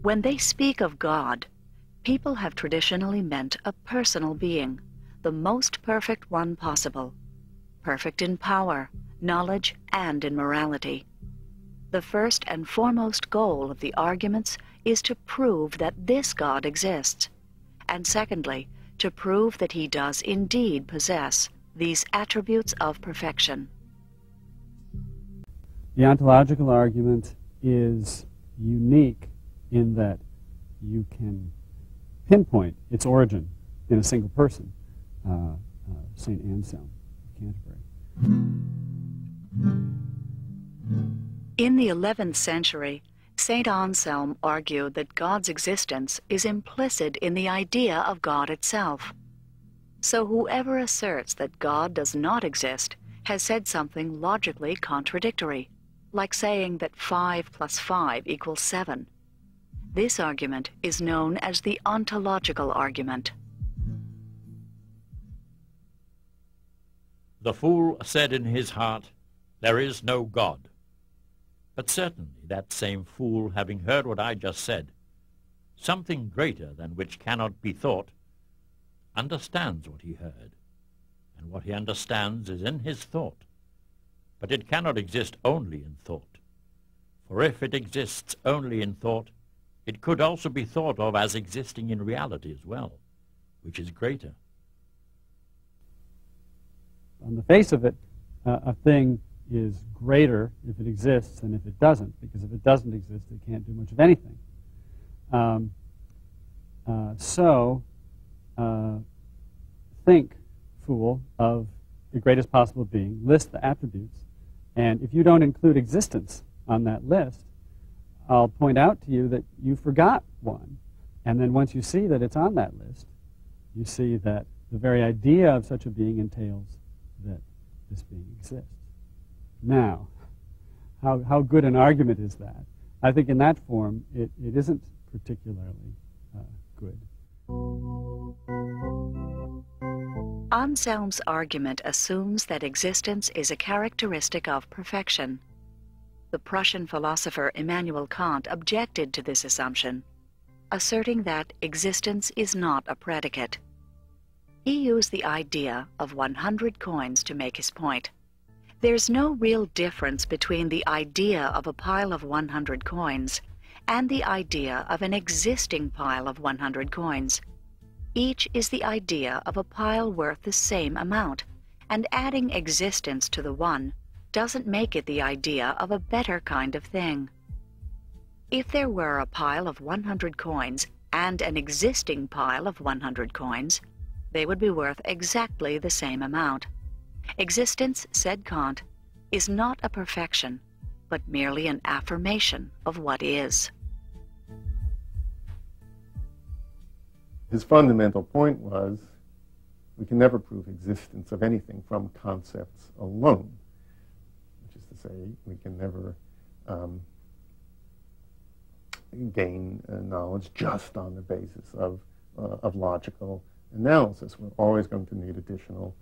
When they speak of God, people have traditionally meant a personal being, the most perfect one possible, perfect in power, knowledge, and in morality. The first and foremost goal of the arguments is to prove that this God exists, and secondly, to prove that he does indeed possess these attributes of perfection. The ontological argument is unique in that you can pinpoint its origin in a single person, St. Anselm of Canterbury. In the 11th century, St. Anselm argued that God's existence is implicit in the idea of God itself. So whoever asserts that God does not exist has said something logically contradictory, like saying that 5 plus 5 equals 7. This argument is known as the ontological argument. The fool said in his heart, "There is no God." But certainly that same fool, having heard what I just said, something greater than which cannot be thought, understands what he heard, and what he understands is in his thought. But it cannot exist only in thought, for if it exists only in thought, it could also be thought of as existing in reality as well, which is greater. On the face of it, a thing is greater if it exists than if it doesn't, because if it doesn't exist, it can't do much of anything. Think, fool, of the greatest possible being, list the attributes, and if you don't include existence on that list, I'll point out to you that you forgot one. And then once you see that it's on that list, you see that the very idea of such a being entails that this being exists. Now, how good an argument is that? I think in that form, it isn't particularly good. Anselm's argument assumes that existence is a characteristic of perfection. The Prussian philosopher Immanuel Kant objected to this assumption, asserting that existence is not a predicate. He used the idea of 100 coins to make his point. There's no real difference between the idea of a pile of 100 coins and the idea of an existing pile of 100 coins. Each is the idea of a pile worth the same amount, and adding existence to the one doesn't make it the idea of a better kind of thing. If there were a pile of 100 coins and an existing pile of 100 coins, they would be worth exactly the same amount. Existence, said Kant, is not a perfection, but merely an affirmation of what is. His fundamental point was we can never prove existence of anything from concepts alone, which is to say we can never gain knowledge just on the basis of logical analysis. We're always going to need additional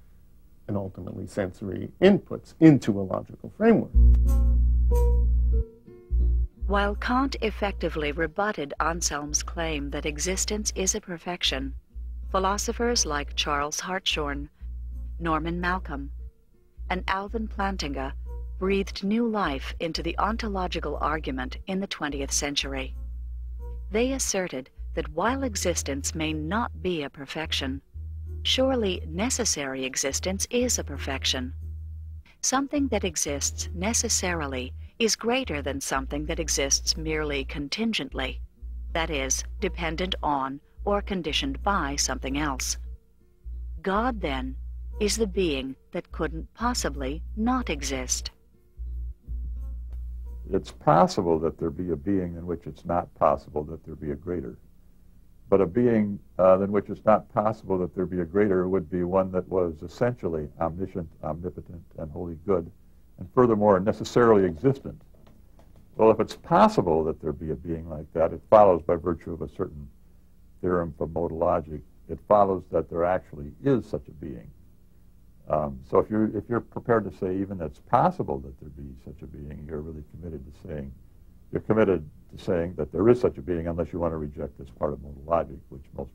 and ultimately sensory inputs into a logical framework. While Kant effectively rebutted Anselm's claim that existence is a perfection, philosophers like Charles Hartshorne, Norman Malcolm, and Alvin Plantiga breathed new life into the ontological argument in the 20th century. They asserted that while existence may not be a perfection, surely necessary existence is a perfection. Something that exists necessarily is greater than something that exists merely contingently, that is, dependent on or conditioned by something else. God, then, is the being that couldn't possibly not exist. It's possible that there be a being in which it's not possible that there be a greater. But a being in which it's not possible that there be a greater would be one that was essentially omniscient, omnipotent, and wholly good, and furthermore necessarily existent. Well, if it's possible that there be a being like that, it follows by virtue of a certain theorem from modal logic, it follows that there actually is such a being. So if you're prepared to say even it's possible that there be such a being, you're really committed to saying, you're committed to saying that there is such a being unless you want to reject this part of modal logic, which most